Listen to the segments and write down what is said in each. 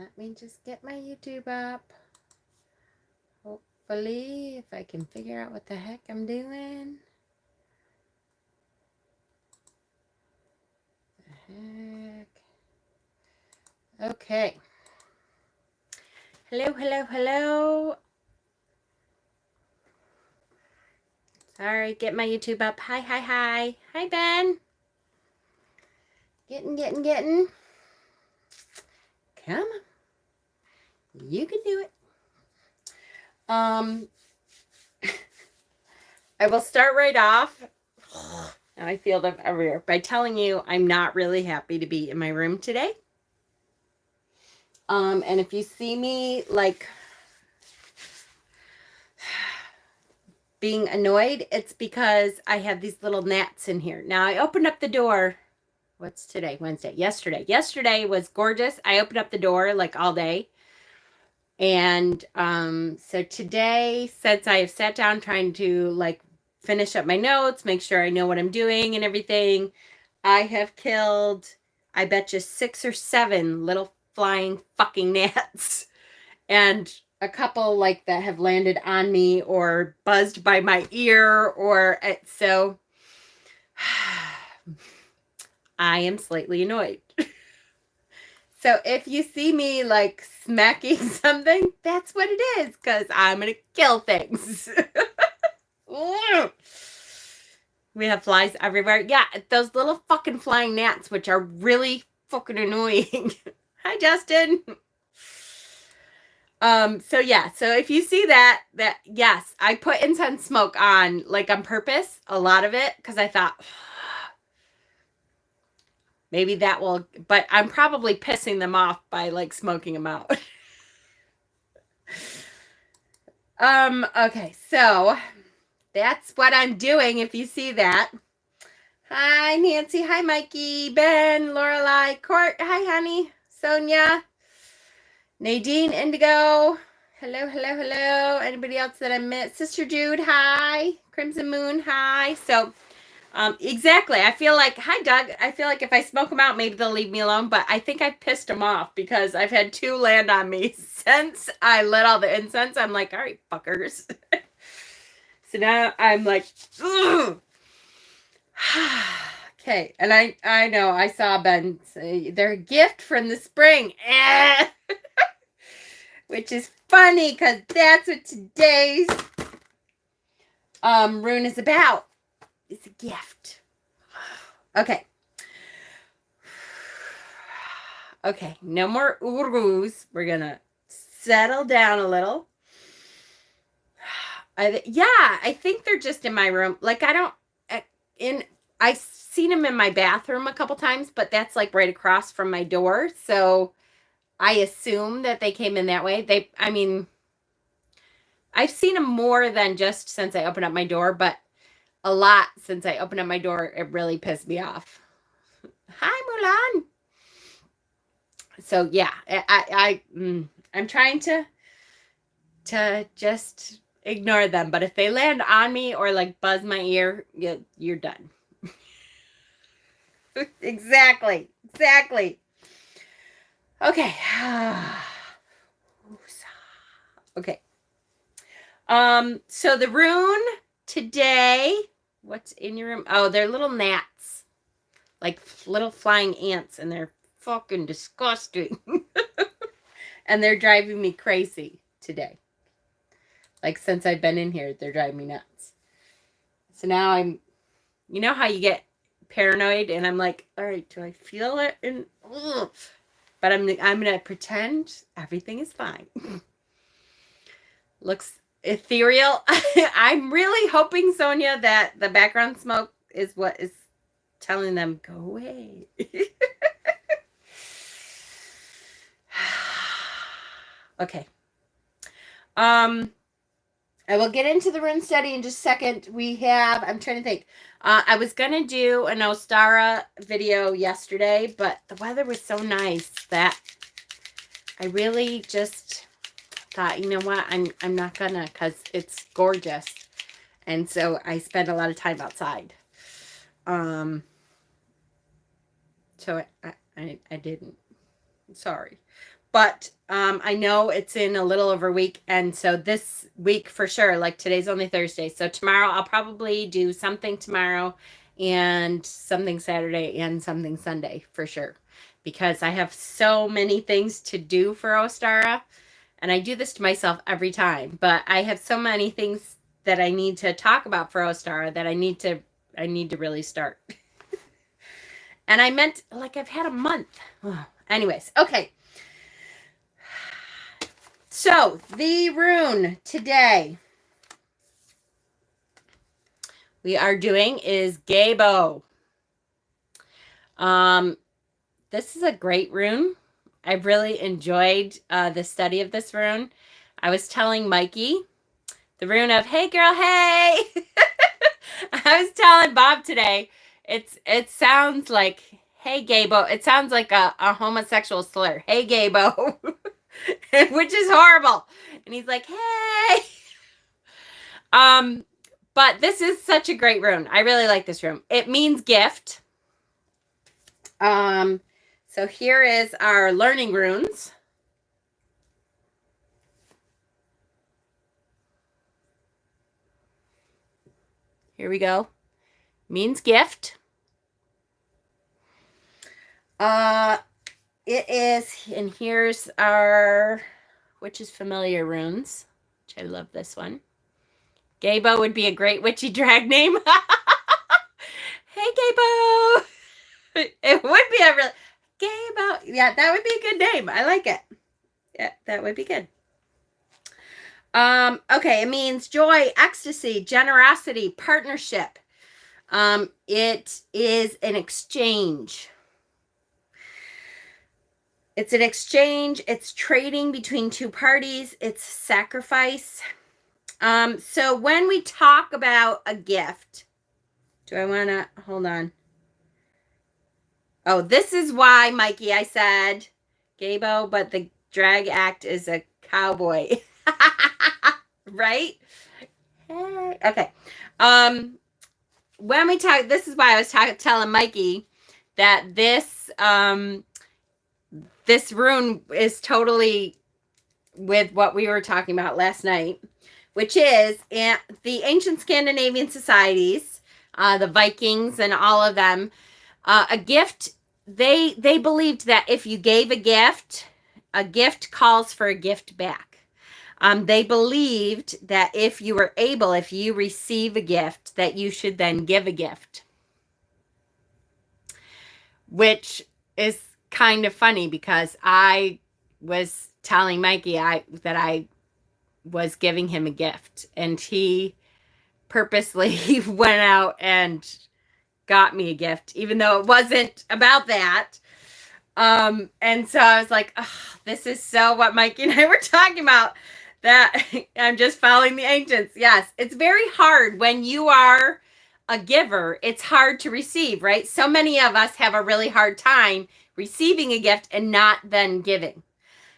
Let me just get my YouTube up. Hopefully, if I can figure out what the heck I'm doing. The heck. Okay. Hello, hello, hello. Sorry, get my YouTube up. Hi, hi, hi. Hi, Ben. Getting. Come on. You can do it. I will start right off. And I feel them everywhere by telling you I'm not really happy to be in my room today. And if you see me like being annoyed, it's because I have these little gnats in here. Now I opened up the door. What's today? Wednesday. Yesterday was gorgeous. I opened up the door like all day. And so today, since I have sat down trying to like finish up my notes, make sure I know what I'm doing and everything, I have killed, I bet you 6 or 7 little flying fucking gnats. And a couple like that have landed on me or buzzed by my ear or so I am slightly annoyed. So if you see me like smacking something, that's what it is, because I'm going to kill things. We have flies everywhere. Yeah, those little fucking flying gnats, which are really fucking annoying. Hi, Justin. So yeah, so if you see that yes, I put incense smoke on like on purpose, a lot of it, because I thought maybe that will, but I'm probably pissing them off by like smoking them out. Okay, so that's what I'm doing if you see that. Hi, Nancy. Hi, Mikey, Ben, Lorelai, Court. Hi, honey. Sonia, Nadine, Indigo. Hello, hello, hello. Anybody else that I met? Sister Jude, hi. Crimson Moon, hi. So, exactly. I feel like, hi, Doug. I feel like if I smoke them out, maybe they'll leave me alone. But I think I pissed them off because I've had 2 land on me since I lit all the incense. I'm like, all right, fuckers. So now I'm like, ugh. Okay, and I know I saw Ben say they're a gift from the spring, which is funny because that's what today's rune is about. It's a gift. Okay. Okay, no more urus. We're gonna settle down a little. I think they're just in my room. Like I've seen them in my bathroom a couple times, but that's like right across from my door. So I assume that they came in that way. I've seen them more than just since I opened up my door, but a lot since I opened up my door. It really pissed me off. Hi, Mulan. So yeah, I'm trying to just ignore them. But if they land on me or like buzz my ear, you're done. Exactly. Okay. Okay. So the rune today, what's in your room? Oh, they're little gnats. Like little flying ants, and they're fucking disgusting. And they're driving me crazy today. Like since I've been in here, they're driving me nuts. So now you know how you get paranoid and I'm like, all right, do I feel it? But I'm gonna pretend everything is fine. Looks ethereal. I'm really hoping, Sonia, that the background smoke is what is telling them go away. Okay. I will get into the rune study in just a second. I'm trying to think. I was going to do an Ostara video yesterday, but the weather was so nice that I really just thought, you know what, I'm not going to, because it's gorgeous. And so I spent a lot of time outside. So I didn't. Sorry. But I know it's in a little over a week. And so this week for sure, like today's only Thursday. So tomorrow I'll probably do something tomorrow and something Saturday and something Sunday for sure. Because I have so many things to do for Ostara. And I do this to myself every time. But I have so many things that I need to talk about for Ostara that I need to really start. And I meant, like, I've had a month. Anyways, okay. So, the rune today we are doing is Gebo. This is a great rune. I've really enjoyed the study of this rune. I was telling Mikey the rune of, hey girl, hey. I was telling Bob today, it sounds like, hey Gebo. It sounds like a homosexual slur. Hey Gebo. Which is horrible. And he's like, hey. But this is such a great rune. I really like this rune. It means gift. So here is our learning runes. Here we go. Means gift. It is, and here's our, which is familiar runes, which I love this one. Gebo would be a great witchy drag name. Hey, Gebo. It would be a really, Gebo. Yeah, that would be a good name. I like it. Yeah, that would be good. Okay, it means joy, ecstasy, generosity, partnership. It is an exchange. It's an exchange. It's trading between two parties. It's sacrifice. So when we talk about a gift, do I want to, hold on. Oh, this is why, Mikey, I said Gebo, but the drag act is a cowboy. Right? Hey. Okay. When we talk, this is why I was telling Mikey that this rune is totally with what we were talking about last night, which is the ancient Scandinavian societies, the Vikings and all of them, a gift, they believed that if you gave a gift calls for a gift back. They believed that if you receive a gift, that you should then give a gift. Which is kind of funny because I was telling Mikey that I was giving him a gift, and he purposely went out and got me a gift, even though it wasn't about that. And so I was like, oh, this is so what Mikey and I were talking about, that I'm just following the ancients. Yes, it's very hard when you are a giver. It's hard to receive, right? So many of us have a really hard time receiving a gift and not then giving.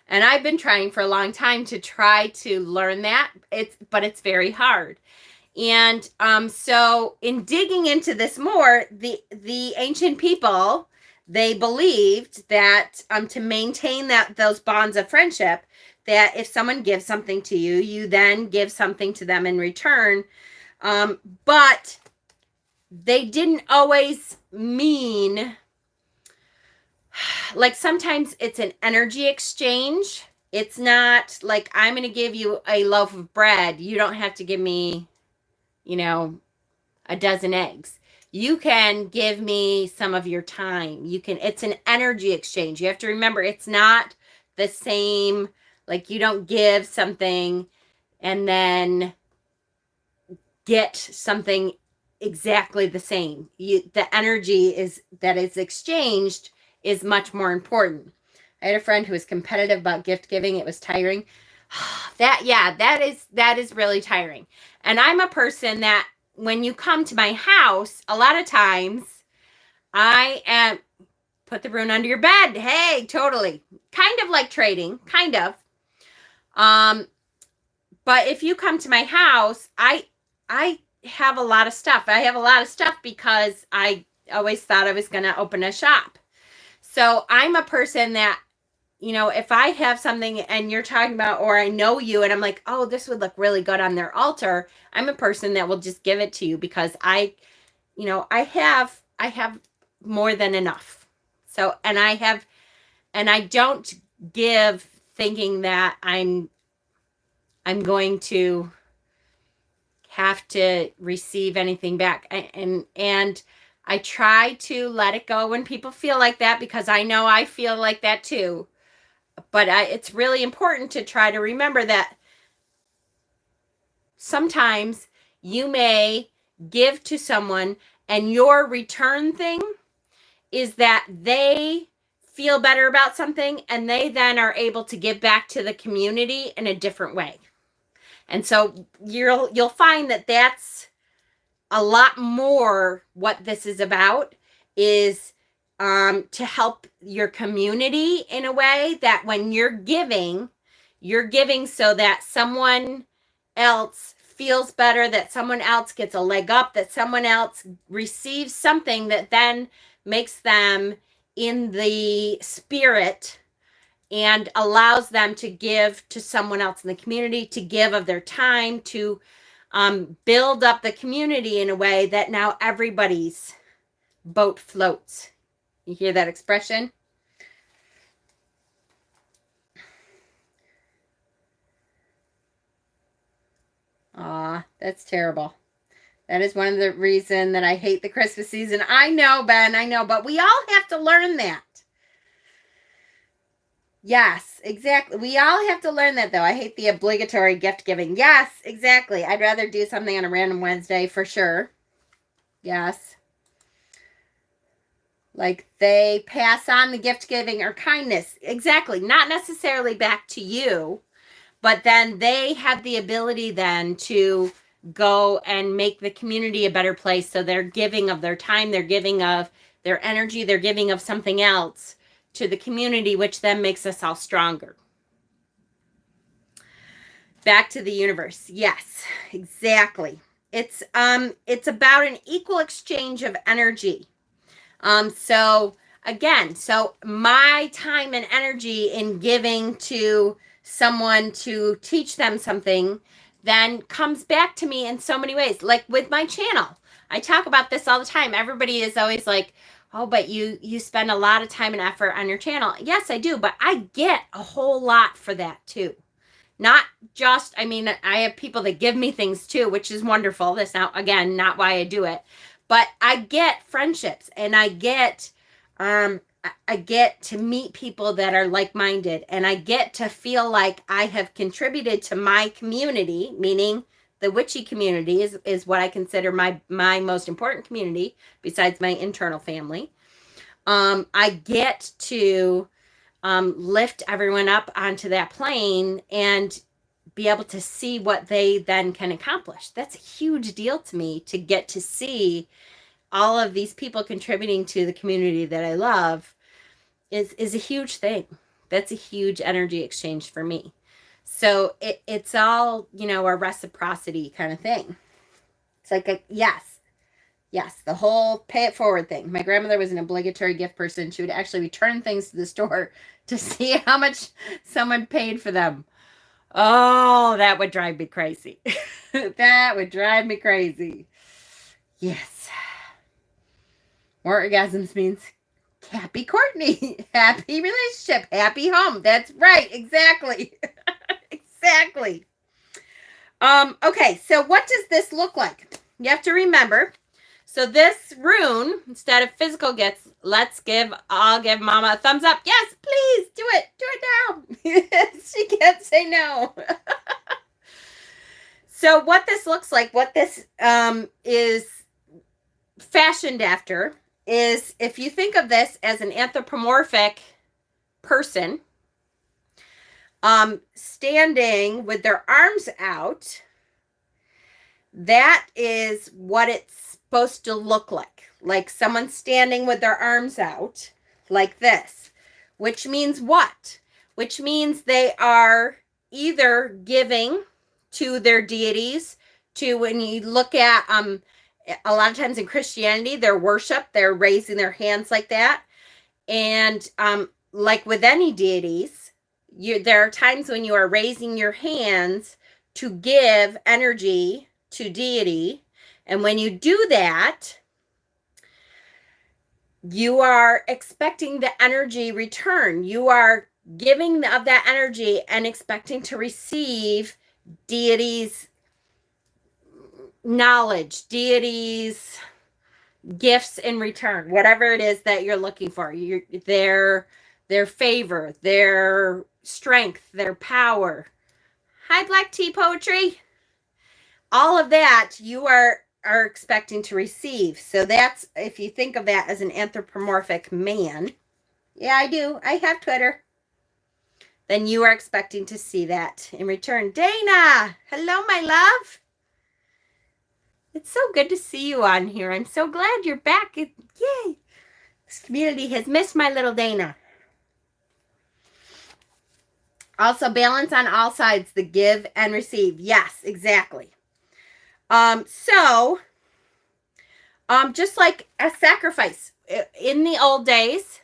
And I've been trying for a long time to try to learn that. But it's very hard. And so in digging into this more, the ancient people, they believed that to maintain those bonds of friendship, that if someone gives something to you, you then give something to them in return. But they didn't always mean, like, sometimes it's an energy exchange. It's not like, I'm going to give you a loaf of bread. You don't have to give me, a dozen eggs. You can give me some of your time. It's an energy exchange. You have to remember, it's not the same. Like, you don't give something and then get something exactly the same. The energy that is exchanged is much more important. I had a friend who was competitive about gift giving. It was tiring. That is really tiring. And I'm a person that when you come to my house, a lot of times I am, put the rune under your bed. Hey, totally. Kind of like trading, kind of. But if you come to my house, I have a lot of stuff. I have a lot of stuff because I always thought I was going to open a shop. So I'm a person that, if I have something and you're talking about, or I know you and I'm like, oh, this would look really good on their altar, I'm a person that will just give it to you because I have more than enough. So, and I don't give thinking that I'm going to have to receive anything back. And I try to let it go when people feel like that, because I know I feel like that too. But it's really important to try to remember that sometimes you may give to someone and your return thing is that they feel better about something and they then are able to give back to the community in a different way. And so you'll find that that's a lot more what this is about, is to help your community in a way that when you're giving so that someone else feels better, that someone else gets a leg up, that someone else receives something that then makes them in the spirit and allows them to give to someone else in the community, to give of their time, to build up the community in a way that now everybody's boat floats. You hear that expression? Aw, that's terrible. That is one of the reasons that I hate the Christmas season. I know, Ben, I know, but we all have to learn that. Yes, exactly. We all have to learn that, though. I hate the obligatory gift giving. Yes, exactly. I'd rather do something on a random Wednesday for sure. Yes. Like they pass on the gift giving or kindness. Exactly. Not necessarily back to you, but then they have the ability then to go and make the community a better place. So they're giving of their time, they're giving of their energy, they're giving of something else to the community, which then makes us all stronger. Back to the universe. Yes, exactly. It's about an equal exchange of energy. So again, so my time and energy in giving to someone to teach them something then comes back to me in so many ways. Like with my channel, I talk about this all the time. Everybody is always like, oh, but you spend a lot of time and effort on your channel. Yes, I do, but I get a whole lot for that too. Not just, I mean, I have people that give me things too, which is wonderful. That's now, again, not why I do it. But I get friendships and I get to meet people that are like-minded, and I get to feel like I have contributed to my community, meaning the witchy community is what I consider my most important community besides my internal family. I get to lift everyone up onto that plane and be able to see what they then can accomplish. That's a huge deal to me, to get to see all of these people contributing to the community that I love is a huge thing. That's a huge energy exchange for me. So it's all, a reciprocity kind of thing. It's like a yes, the whole pay it forward thing. My grandmother was an obligatory gift person. She would actually return things to the store to see how much someone paid for them. Oh, that would drive me crazy. That would drive me crazy. Yes. More orgasms means happy Courtney, happy relationship, happy home. That's right. Exactly. Exactly. Okay. So what does this look like? You have to remember. So this rune, instead of physical gifts, I'll give Mama a thumbs up. Yes, please do it. Do it now. She can't say no. So what this looks like, what this is fashioned after, is if you think of this as an anthropomorphic person standing with their arms out, that is what it's supposed to look like someone standing with their arms out like this, which means what? Which means they are either giving to their deities, to, when you look at a lot of times in Christianity, their worship, they're raising their hands like that. And like with any deities, there are times when you are raising your hands to give energy to deity. And when you do that, you are expecting the energy return. You are giving of that energy and expecting to receive deity's knowledge, deity's gifts in return, whatever it is that you're looking for. Their favor, their strength, their power. Hi, Black Tea Poetry. All of that you are expecting to receive. So that's, if you think of that as an anthropomorphic man. Yeah, I do. I have Twitter. Then you are expecting to see that in return. Dana, hello, my love. It's so good to see you on here. I'm so glad you're back. Yay. This community has missed my little Dana. Also, balance on all sides, the give and receive. Yes, exactly. Just like a sacrifice in the old days,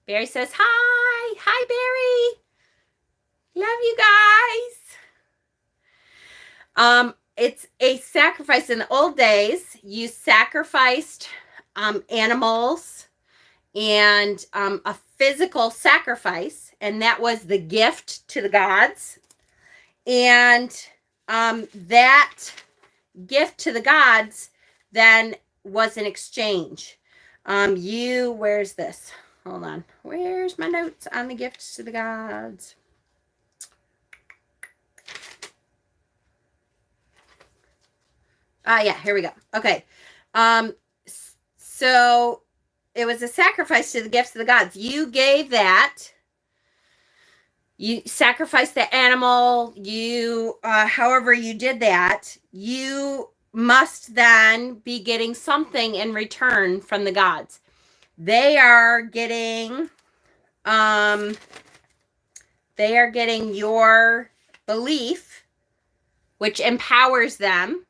Barry says, hi, Barry. Love you guys. It's a sacrifice. In the old days, you sacrificed animals and a physical sacrifice, and that was the gift to the gods. And that gift to the gods then was an exchange. Where's this? Hold on. Where's my notes on the gifts to the gods? Yeah, here we go. Okay. So it was a sacrifice to the gifts of the gods. You gave that. You sacrificed the animal. However you did that, you must then be getting something in return from the gods. They are getting your belief, which empowers them.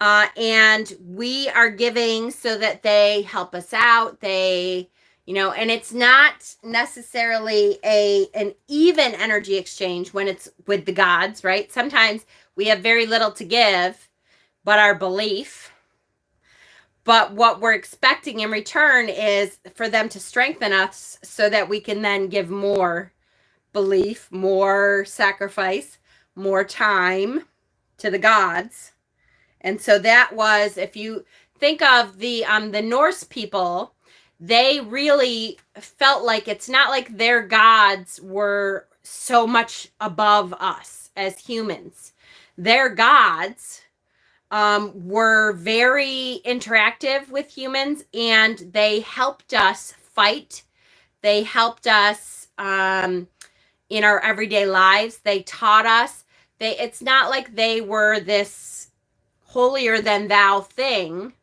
And we are giving so that they help us out. And it's not necessarily an even energy exchange when it's with the gods, right? Sometimes we have very little to give, but our belief. But what we're expecting in return is for them to strengthen us so that we can then give more belief, more sacrifice, more time to the gods. And so that was, if you think of the Norse people, they really felt like it's not like their gods were so much above us as humans. Their gods were very interactive with humans, and they helped us fight. They helped us in our everyday lives. They taught us. It's not like they were this holier than thou thing.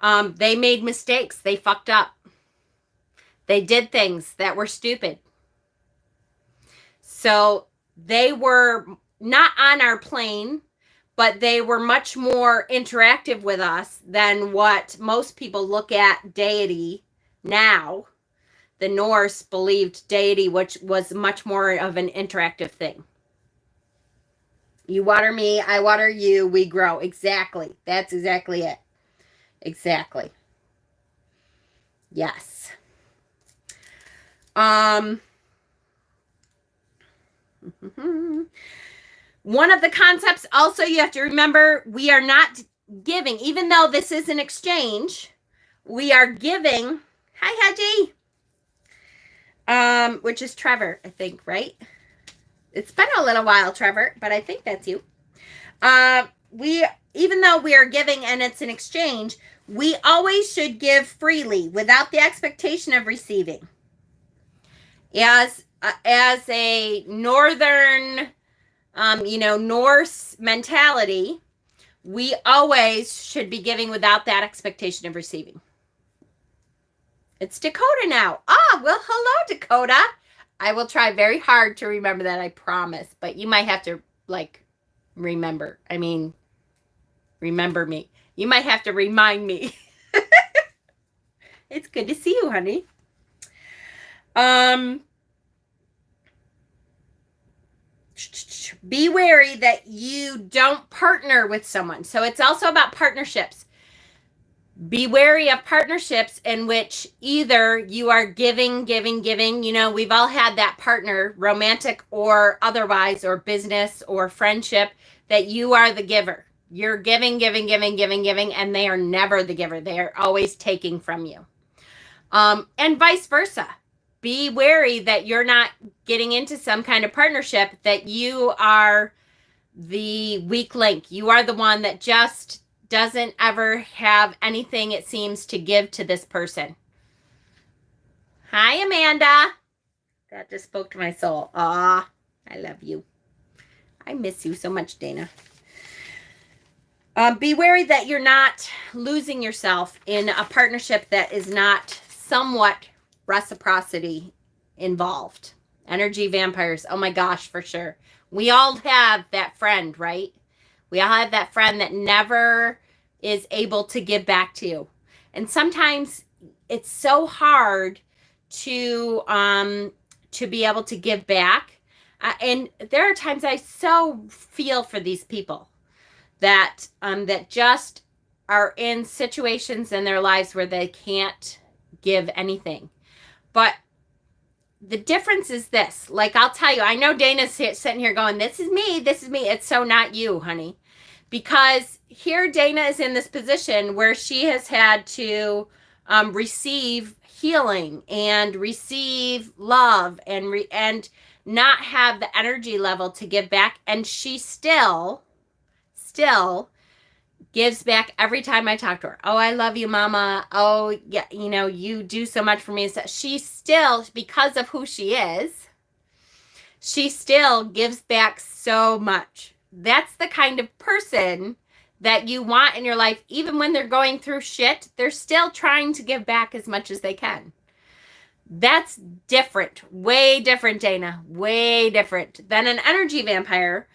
They made mistakes. They fucked up. They did things that were stupid. So they were not on our plane, but they were much more interactive with us than what most people look at deity now. The Norse believed deity, which was much more of an interactive thing. You water me, I water you, we grow. Exactly. That's exactly it. Exactly. Yes. One of the concepts also you have to remember, we are not giving, even though this is an exchange, we are giving. Hi, Haji. Which is Trevor, I think, right? It's been a little while, Trevor, but I think that's you. Even though we are giving and it's an exchange, we always should give freely without the expectation of receiving. As a northern, Norse mentality, we always should be giving without that expectation of receiving. It's Dakota now. Well, hello, Dakota. I will try very hard to remember that, I promise. But you might have to, remember. Remember me. You might have to remind me. It's good to see you, honey. be wary that you don't partner with someone. So it's also about partnerships. Be wary of partnerships in which either you are giving. You know, we've all had that partner, romantic or otherwise, or business or friendship, that you are the giver. You're giving, and they are never the giver. They are always taking from you. And vice versa. Be wary that you're not getting into some kind of partnership that you are the weak link. You are the one that just doesn't ever have anything, it seems, to give to this person. Hi, Amanda. That just spoke to my soul. Ah, I love you. I miss you so much, Dana. Be wary that you're not losing yourself in a partnership that is not somewhat reciprocity involved. Energy vampires. Oh my gosh, for sure. We all have that friend, right? We all have that friend that never is able to give back to you. And sometimes it's so hard to be able to give back. And there are times I so feel for these people that that just are in situations in their lives where they can't give anything. But the difference is this. Like, I'll tell you, I know Dana's sitting here going, this is me. It's so not you, honey. Because here Dana is in this position where she has had to receive healing and receive love and not have the energy level to give back. And she still gives back every time I talk to her. Oh, I love you, Mama. Oh, yeah, you know, you do so much for me. So she still, because of who she is, she still gives back so much. That's the kind of person that you want in your life. Even when they're going through shit, they're still trying to give back as much as they can. That's different. Way different, Dana. Way different than an energy vampire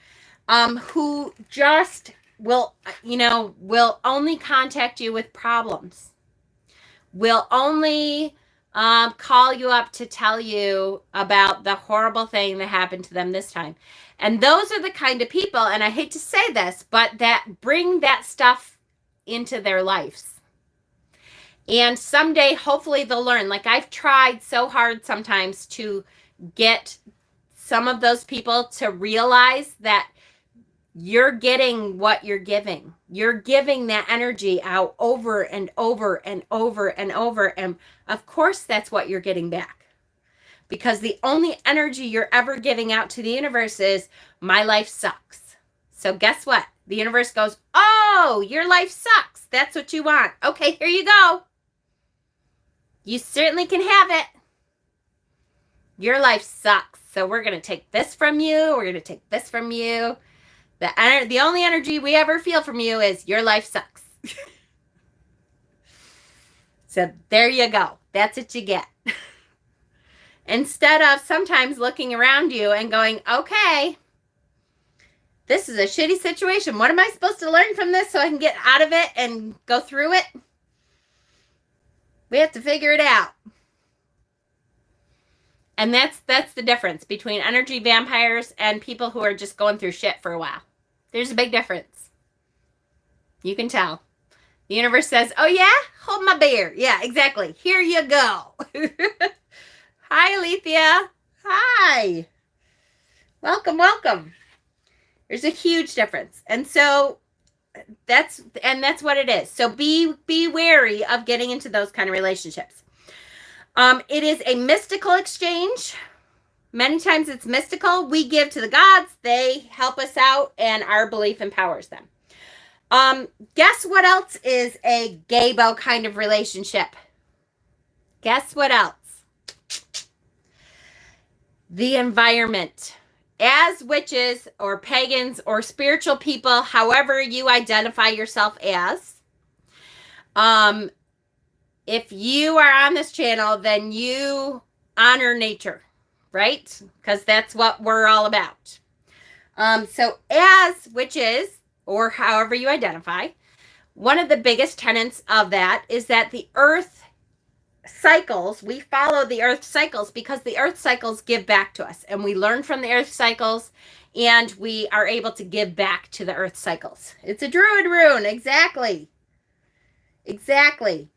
who just will only contact you with problems, will only call you up to tell you about the horrible thing that happened to them this time. And those are the kind of people, and I hate to say this, but that bring that stuff into their lives. And someday, hopefully, they'll learn. Like, I've tried so hard sometimes to get some of those people to realize that you're getting what you're giving. You're giving that energy out over and over and over and over. And of course, that's what you're getting back. Because the only energy you're ever giving out to the universe is, my life sucks. So guess what? The universe goes, oh, your life sucks. That's what you want. Okay, here you go. You certainly can have it. Your life sucks. So we're going to take this from you. We're going to take this from you. The only energy we ever feel from you is, your life sucks. So there you go. That's what you get. Instead of sometimes looking around you and going, okay, this is a shitty situation. What am I supposed to learn from this so I can get out of it and go through it? We have to figure it out. And that's the difference between energy vampires and people who are just going through shit for a while. There's a big difference. You can tell. The universe says, oh yeah? Hold my beer. Yeah, exactly. Here you go. Hi, Alethea. Hi. Welcome, welcome. There's a huge difference. And so that's what it is. So be wary of getting into those kind of relationships. It is a mystical exchange. Many times it's mystical. We give to the gods. They help us out, and our belief empowers them. Guess what else is a Gebo kind of relationship? Guess what else? The environment. As witches or pagans or spiritual people, however you identify yourself as, if you are on this channel, then you honor nature, right? Because that's what we're all about. So as witches, or however you identify, one of the biggest tenets of that is that the earth cycles, we follow the earth cycles because the earth cycles give back to us, and we learn from the earth cycles, and we are able to give back to the earth cycles. It's a druid rune. Exactly. Exactly.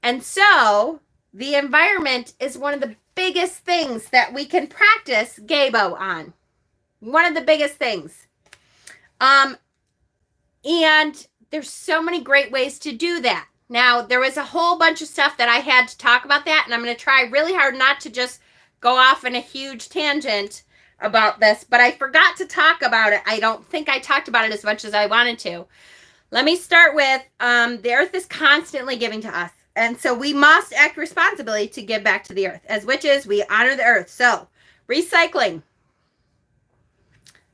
And so the environment is one of the biggest things that we can practice Gebo on. One of the biggest things. And there's so many great ways to do that. Now, there was a whole bunch of stuff that I had to talk about that, and I'm going to try really hard not to just go off in a huge tangent about this, but I forgot to talk about it. I don't think I talked about it as much as I wanted to. Let me start with the earth is constantly giving to us, and so we must act responsibly to give back to the earth. As witches, we honor the earth. So, recycling.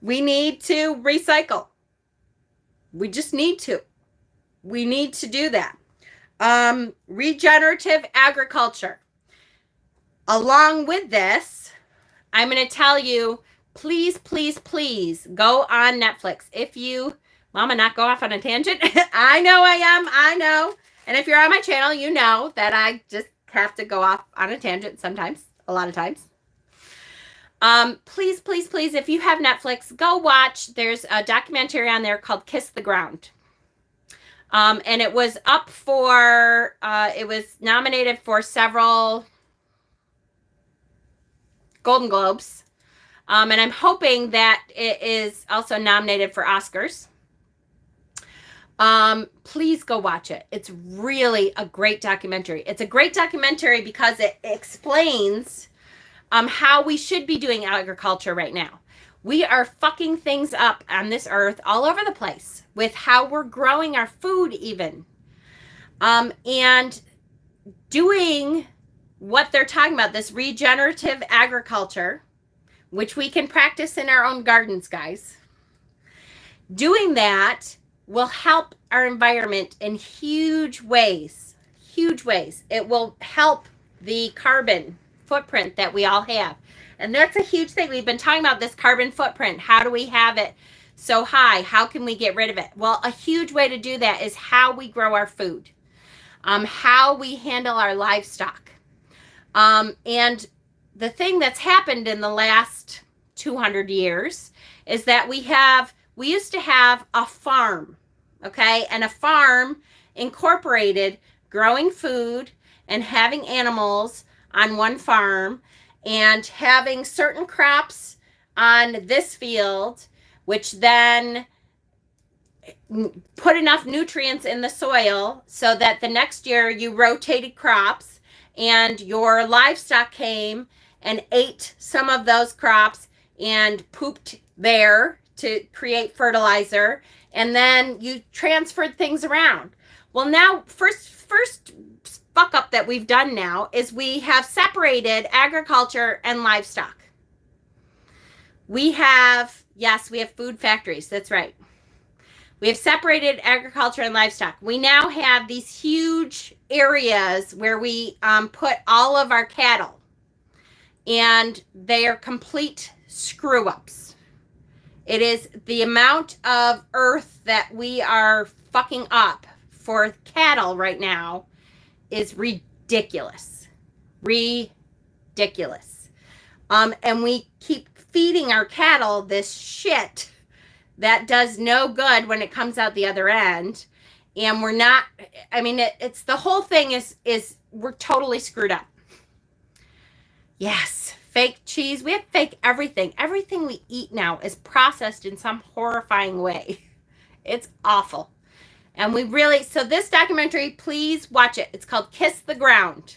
We need to recycle. We just need to. We need to do that. Regenerative agriculture. Along with this, I'm going to tell you, please, please, please go on Netflix. If you, Mama, not go off on a tangent. I know I am. I know. And if you're on my channel, you know that I just have to go off on a tangent sometimes, a lot of times. Please, please, please, if you have Netflix, go watch. There's a documentary on there called Kiss the Ground. And it was up for, it was nominated for several Golden Globes. And I'm hoping that it is also nominated for Oscars. Please go watch it. It's really a great documentary. It's a great documentary because it explains how we should be doing agriculture right now. We are fucking things up on this earth all over the place with how we're growing our food even. And doing what they're talking about, this regenerative agriculture, which we can practice in our own gardens, guys. Doing that will help our environment in huge ways. Huge ways. It will help the carbon footprint that we all have. And that's a huge thing. We've been talking about this carbon footprint. How do we have it so high? How can we get rid of it? Well, a huge way to do that is how we grow our food, how we handle our livestock. And the thing that's happened in the last 200 years is that we used to have a farm, okay? And a farm incorporated growing food and having animals on one farm and having certain crops on this field, which then put enough nutrients in the soil so that the next year you rotated crops and your livestock came and ate some of those crops and pooped there to create fertilizer, and then you transferred things around. Well, now, first fuck up that we've done now is we have separated agriculture and livestock. We have food factories. That's right. We have separated agriculture and livestock. We now have these huge areas where we put all of our cattle, and they are complete screw ups. It is the amount of earth that we are fucking up for cattle right now is ridiculous. Ridiculous. And we keep feeding our cattle this shit that does no good when it comes out the other end. And we're not, I mean, it's the whole thing is we're totally screwed up. Yes, fake cheese. We have fake everything. Everything we eat now is processed in some horrifying way. It's awful. And we really, so this documentary, please watch it. It's called Kiss the Ground.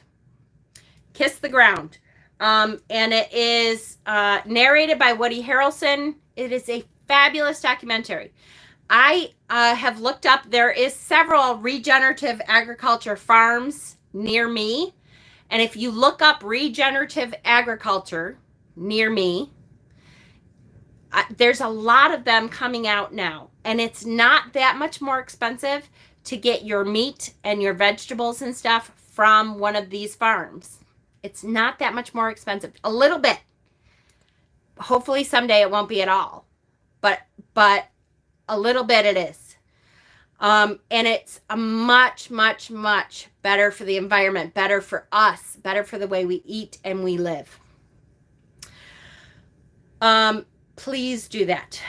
Kiss the Ground. And it is narrated by Woody Harrelson. It is a fabulous documentary. I have looked up, there is several regenerative agriculture farms near me. And if you look up regenerative agriculture near me, there's a lot of them coming out now. And it's not that much more expensive to get your meat and your vegetables and stuff from one of these farms. It's not that much more expensive. A little bit. Hopefully someday it won't be at all. But a little bit it is. And it's a much, much, much better for the environment, better for us, better for the way we eat and we live. Please do that.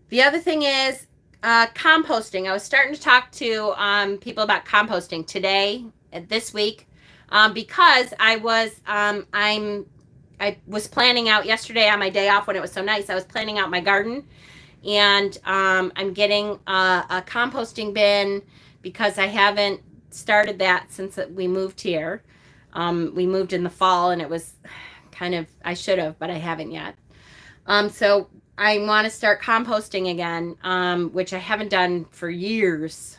The other thing is composting. I was starting to talk to people about composting today, this week, because I was planning out yesterday on my day off when it was so nice. I was planning out my garden, and I'm getting a composting bin because I haven't started that since we moved here. We moved in the fall, and it was kind of, I should have, but I haven't yet. So I want to start composting again, which I haven't done for years,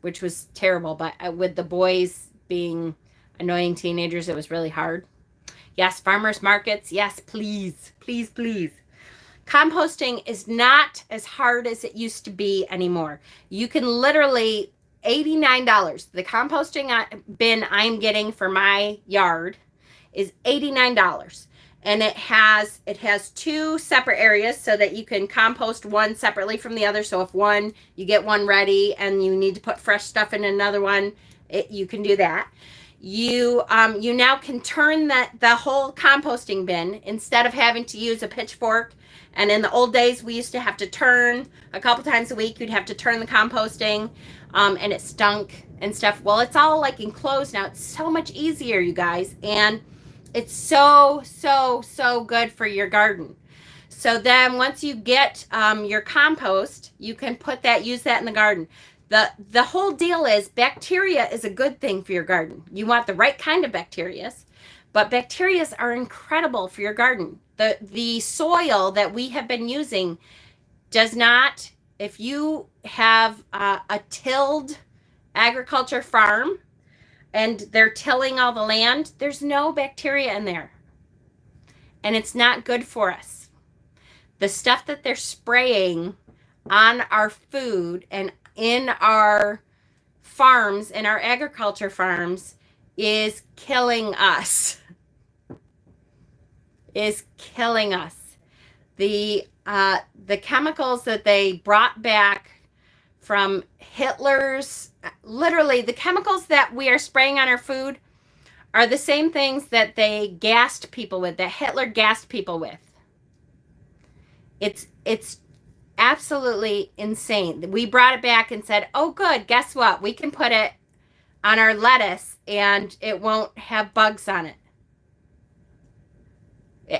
which was terrible. But with the boys being annoying teenagers, it was really hard. Yes, farmers markets. Yes, please, please, please. Composting is not as hard as it used to be anymore. You can literally, $89. The composting bin I'm getting for my yard is $89. And it has two separate areas so that you can compost one separately from the other. So if one, you get one ready and you need to put fresh stuff in another one, you can do that. You now can turn the whole composting bin instead of having to use a pitchfork. And in the old days, we used to have to turn a couple times a week. You'd have to turn the composting, and it stunk and stuff. Well, it's all like enclosed now. It's so much easier, you guys, and it's so, so, so good for your garden. So then once you get your compost, you can use that in the garden. The whole deal is bacteria is a good thing for your garden. You want the right kind of bacteria, but bacteria are incredible for your garden. The soil that we have been using does not, if you have a tilled agriculture farm, and they're tilling all the land, there's no bacteria in there. And it's not good for us. The stuff that they're spraying on our food and in our farms, in our agriculture farms, is killing us. Is killing us. The chemicals that they brought back from Hitler's, literally the chemicals that we are spraying on our food are the same things that they gassed people with, that Hitler gassed people with. It's absolutely insane. We brought it back and said, oh good, guess what? We can put it on our lettuce and it won't have bugs on it.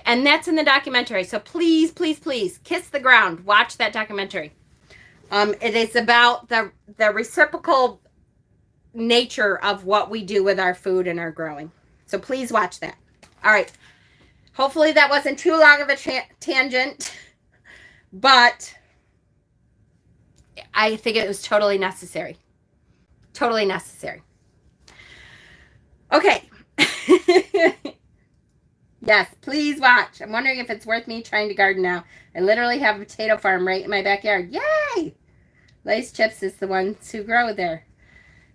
And that's in the documentary. So please, please, please, kiss the ground. Watch that documentary. It is about the reciprocal nature of what we do with our food and our growing. So please watch that. All right. Hopefully that wasn't too long of a tangent, but I think it was totally necessary. Totally necessary. Okay. Yes, please watch. I'm wondering if it's worth me trying to garden now. I literally have a potato farm right in my backyard. Yay! Lay's Chips is the ones who grow there.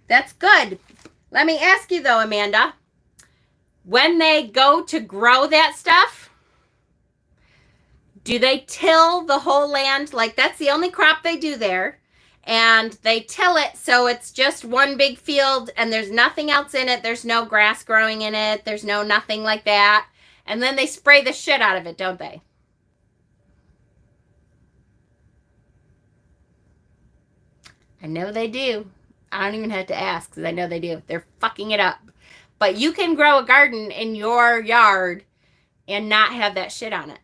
That's good. Let me ask you though, Amanda. When they go to grow that stuff, do they till the whole land? Like that's the only crop they do there. And they till it so it's just one big field and there's nothing else in it. There's no grass growing in it. There's no nothing like that. And then they spray the shit out of it, don't they? I know they do. I don't even have to ask because I know they do. They're fucking it up. But you can grow a garden in your yard and not have that shit on it.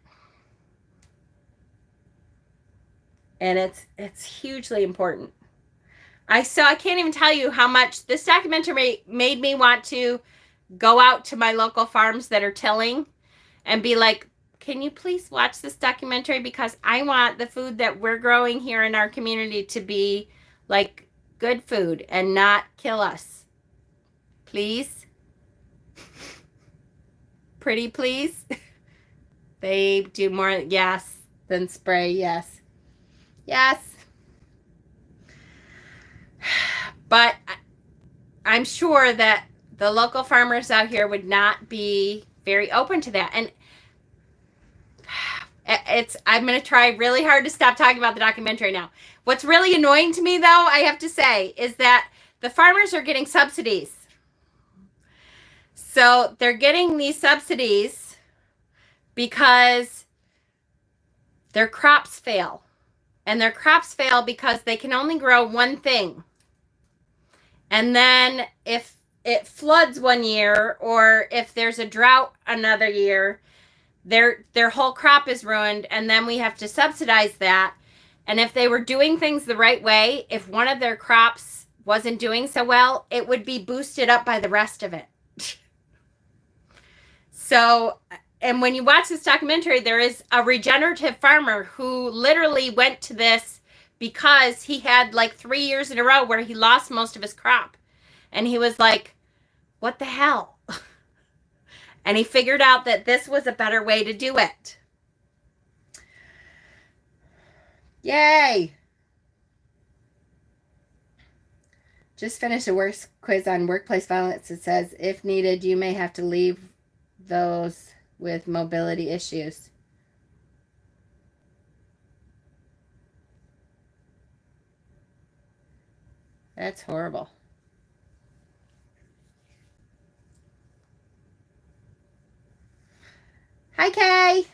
And it's hugely important. I can't even tell you how much this documentary made me want to go out to my local farms that are tilling and be like, can you please watch this documentary? Because I want the food that we're growing here in our community to be like good food and not kill us. Please. Pretty please. They do more, yes, than spray, yes. Yes. But I'm sure that the local farmers out here would not be very open to that. I'm going to try really hard to stop talking about the documentary now. What's really annoying to me, though, I have to say, is that the farmers are getting subsidies. So they're getting these subsidies because their crops fail. And their crops fail because they can only grow one thing. And then if it floods one year, or if there's a drought another year, their whole crop is ruined, and then we have to subsidize that. And if they were doing things the right way, if one of their crops wasn't doing so well, it would be boosted up by the rest of it. So, and when you watch this documentary, there is a regenerative farmer who literally went to this because he had like 3 years in a row where he lost most of his crop. And he was like, what the hell? And he figured out that this was a better way to do it. Yay! Just finished a work quiz on workplace violence. It says, if needed, you may have to leave those with mobility issues. That's horrible. Hi, Kay.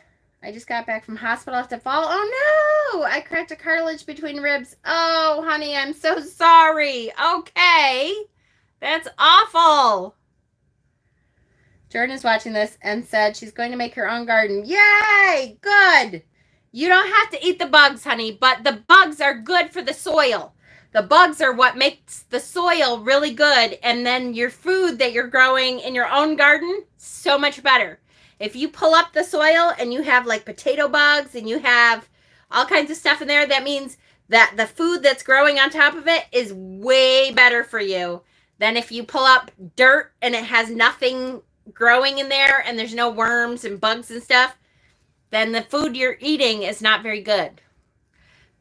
I just got back from hospital after fall. Oh, no. I cracked a cartilage between ribs. Oh, honey, I'm so sorry. Okay. That's awful. Jordan is watching this and said she's going to make her own garden. Yay. Good. You don't have to eat the bugs, honey, but the bugs are good for the soil. The bugs are what makes the soil really good. And then your food that you're growing in your own garden, so much better. If you pull up the soil and you have like potato bugs and you have all kinds of stuff in there, that means that the food that's growing on top of it is way better for you than if you pull up dirt and it has nothing growing in there and there's no worms and bugs and stuff. Then the food you're eating is not very good.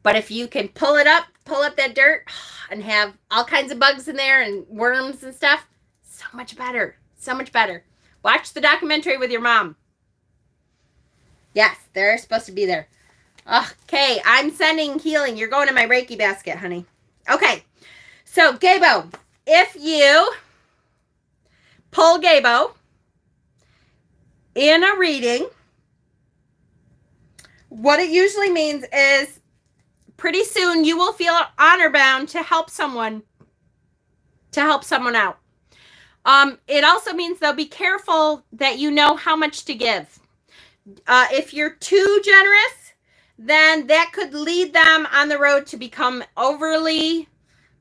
But if you can pull up that dirt and have all kinds of bugs in there and worms and stuff, so much better. So much better. Watch the documentary with your mom. Yes, they're supposed to be there. Okay, I'm sending healing. You're going to my Reiki basket, honey. Okay, so Gebo, if you pull Gebo in a reading, what it usually means is pretty soon you will feel honor bound to help someone out. It also means, though, be careful that you know how much to give. If you're too generous, then that could lead them on the road to become overly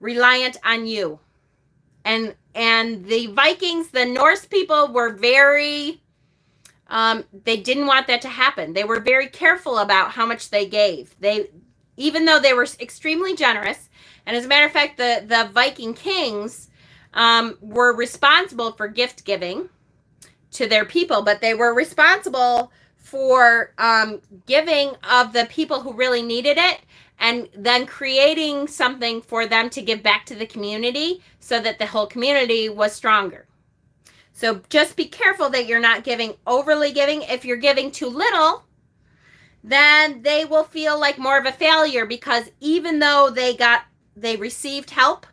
reliant on you. And the Vikings, the Norse people, were very, they didn't want that to happen. They were very careful about how much they gave. Even though they were extremely generous, and as a matter of fact, the Viking kings were responsible for gift giving to their people, but they were responsible for giving of the people who really needed it, and then creating something for them to give back to the community so that the whole community was stronger. So just be careful that you're not overly giving. If you're giving too little, then they will feel like more of a failure, because even though they received help,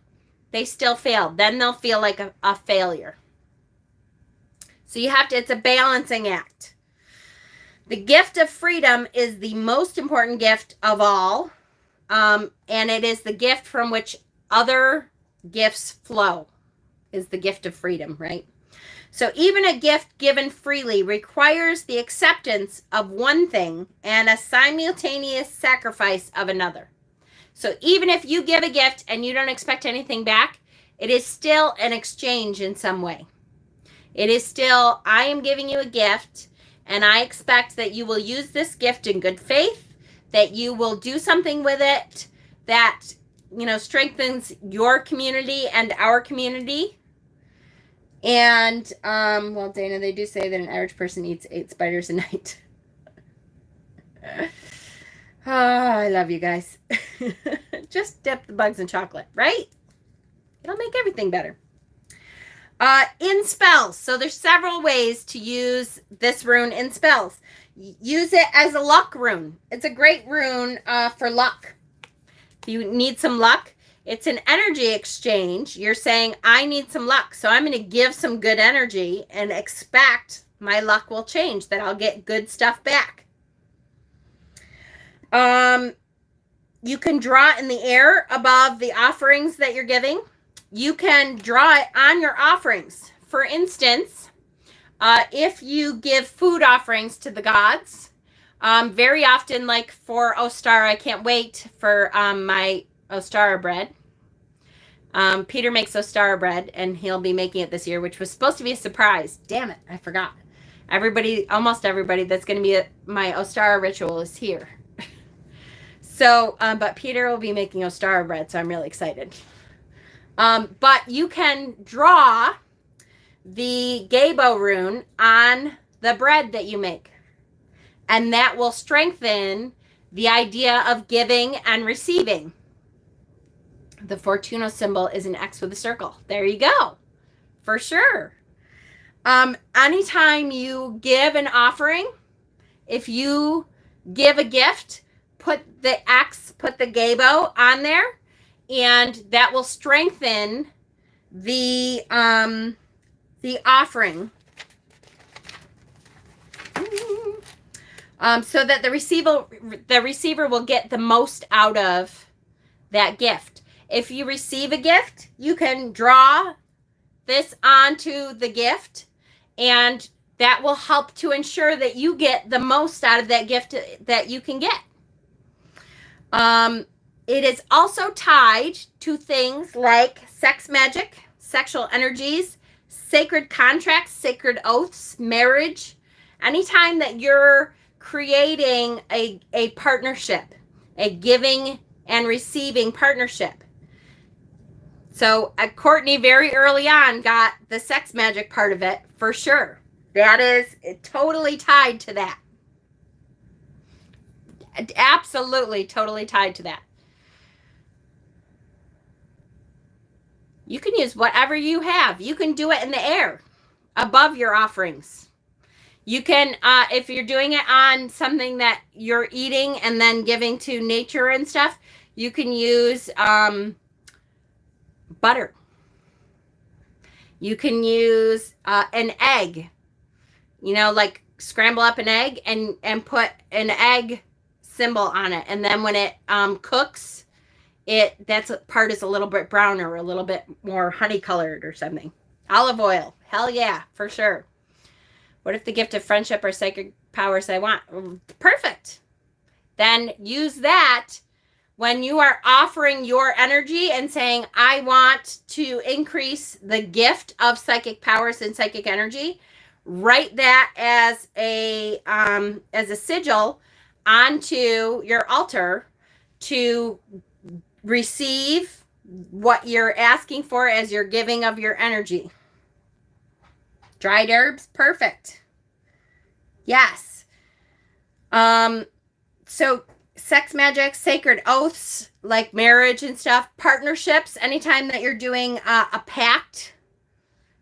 they still failed. Then they'll feel like a failure. So it's a balancing act. The gift of freedom is the most important gift of all. And it is the gift from which other gifts flow, is the gift of freedom, right? So even a gift given freely requires the acceptance of one thing and a simultaneous sacrifice of another. So even if you give a gift and you don't expect anything back, it is still an exchange in some way. It is still, I am giving you a gift, and I expect that you will use this gift in good faith, that you will do something with it that, strengthens your community and our community. And, well, Dana, they do say that an average person eats 8 spiders a night. Oh, I love you guys. Just dip the bugs in chocolate, right? It'll make everything better. In spells. So there's several ways to use this rune in spells. use it as a luck rune. It's a great rune for luck. If you need some luck, it's an energy exchange. You're saying, I need some luck, so I'm going to give some good energy and expect my luck will change, that I'll get good stuff back. You can draw it in the air above the offerings that you're giving. You can draw it on your offerings. For instance, if you give food offerings to the gods, very often, like for Ostara, I can't wait for my Ostara bread. Peter makes Ostara bread, and he'll be making it this year, which was supposed to be a surprise. Damn it, I forgot. Almost everybody that's going to be at my Ostara ritual is here. So, but Peter will be making Ostara bread, so I'm really excited. But you can draw the Gebo rune on the bread that you make, and that will strengthen the idea of giving and receiving. The Fortuna symbol is an X with a circle. There you go. For sure. Anytime you give an offering, if you give a gift, put the X, put the Gebo on there, and that will strengthen the offering. So that the receiver will get the most out of that gift. If you receive a gift, you can draw this onto the gift, and that will help to ensure that you get the most out of that gift that you can get. It is also tied to things like sex magic, sexual energies, sacred contracts, sacred oaths, marriage. Anytime that you're creating a partnership, a giving and receiving partnership. So Courtney very early on got the sex magic part of it, for sure. That is totally tied to that. Absolutely, totally tied to that. You can use whatever you have. You can do it in the air above your offerings. You can, if you're doing it on something that you're eating and then giving to nature and stuff, you can use butter. You can use an egg. You know, like scramble up an egg and put an egg symbol on it, and then when it cooks, that part is a little bit browner, a little bit more honey colored or something. Olive oil, hell yeah, for sure. What if the gift of friendship or sacred powers I want? Perfect. Then use that when you are offering your energy and saying, I want to increase the gift of psychic powers and psychic energy. Write that as a sigil onto your altar to receive what you're asking for as your giving of your energy. Dried herbs, perfect. Yes. So sex magic, sacred oaths like marriage and stuff, partnerships, anytime that you're doing a pact.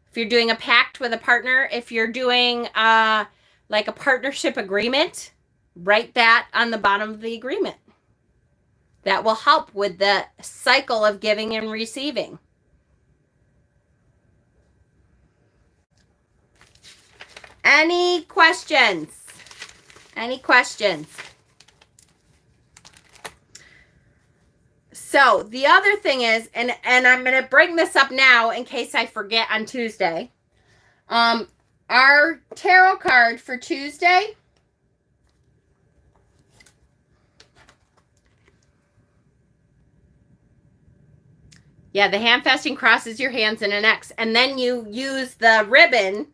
If you're doing a pact with a partner, if you're doing like a partnership agreement, write that on the bottom of the agreement. That will help with the cycle of giving and receiving. Any questions? Any questions? So the other thing is, and I'm going to bring this up now in case I forget on Tuesday. Our tarot card for Tuesday. Yeah, the hand fasting crosses your hands in an X. And then you use the ribbon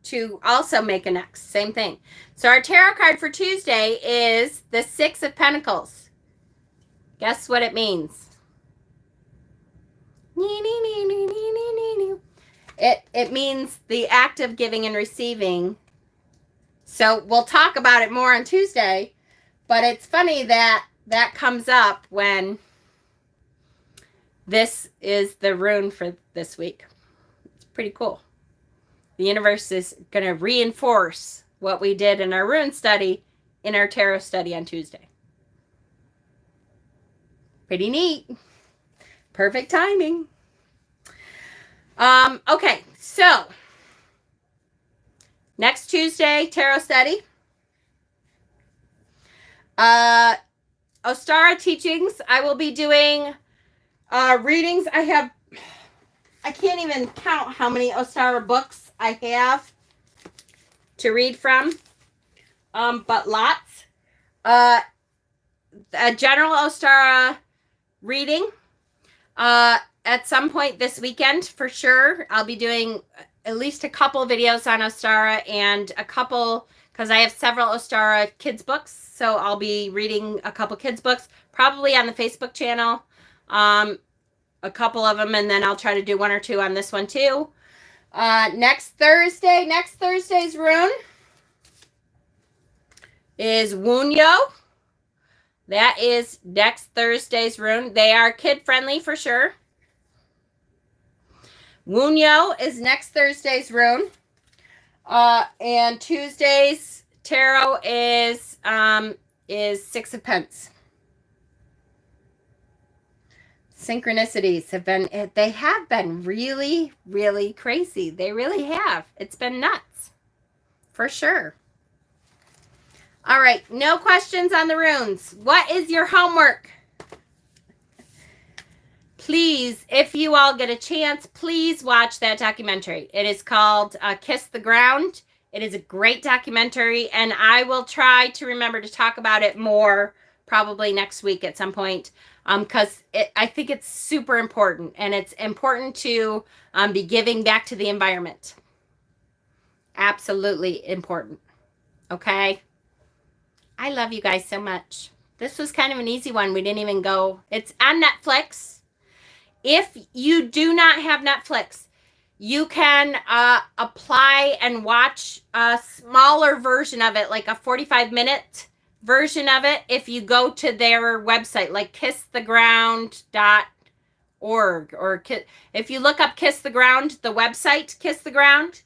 to also make an X. Same thing. So our tarot card for Tuesday is the Six of Pentacles. Guess what it means? It means the act of giving and receiving. So we'll talk about it more on Tuesday. But it's funny that that comes up when this is the rune for this week. It's pretty cool. The universe is going to reinforce what we did in our rune study in our tarot study on Tuesday. Pretty neat. Perfect timing. Okay, so next Tuesday, tarot study. Ostara teachings. I will be doing readings. I can't even count how many Ostara books I have to read from. But lots. A general Ostara reading. At some point this weekend, for sure. I'll be doing at least a couple videos on Ostara and a couple, because I have several Ostara kids books. So I'll be reading a couple kids books, probably on the Facebook channel. A couple of them, and then I'll try to do one or two on this one too. Next Thursday's rune is Wunyo. That is next Thursday's rune. They are kid friendly for sure. Wunyo is next Thursday's rune. And Tuesday's tarot is Six of Pence. Synchronicities have been really, really crazy. They really have. It's been nuts. For sure. All right, no questions on the runes. What is your homework? Please, if you all get a chance, please watch that documentary. It is called Kiss the Ground. It is a great documentary, and I will try to remember to talk about it more probably next week at some point, because I think it's super important, and it's important to be giving back to the environment. Absolutely important. Okay? I love you guys so much. This was kind of an easy one. We didn't even go. It's on Netflix. If you do not have Netflix, you can apply and watch a smaller version of it, like a 45-minute version of it, if you go to their website, like kisstheground.org, or if you look up Kiss the Ground, the website Kiss the Ground,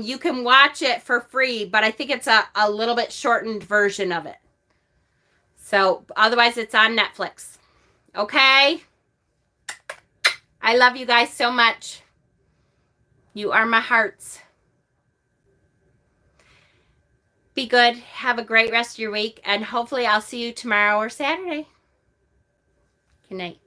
you can watch it for free, but I think it's a little bit shortened version of it. So otherwise it's on Netflix. Okay? I love you guys so much. You are my hearts. Be good. Have a great rest of your week, and hopefully I'll see you tomorrow or Saturday. Good night.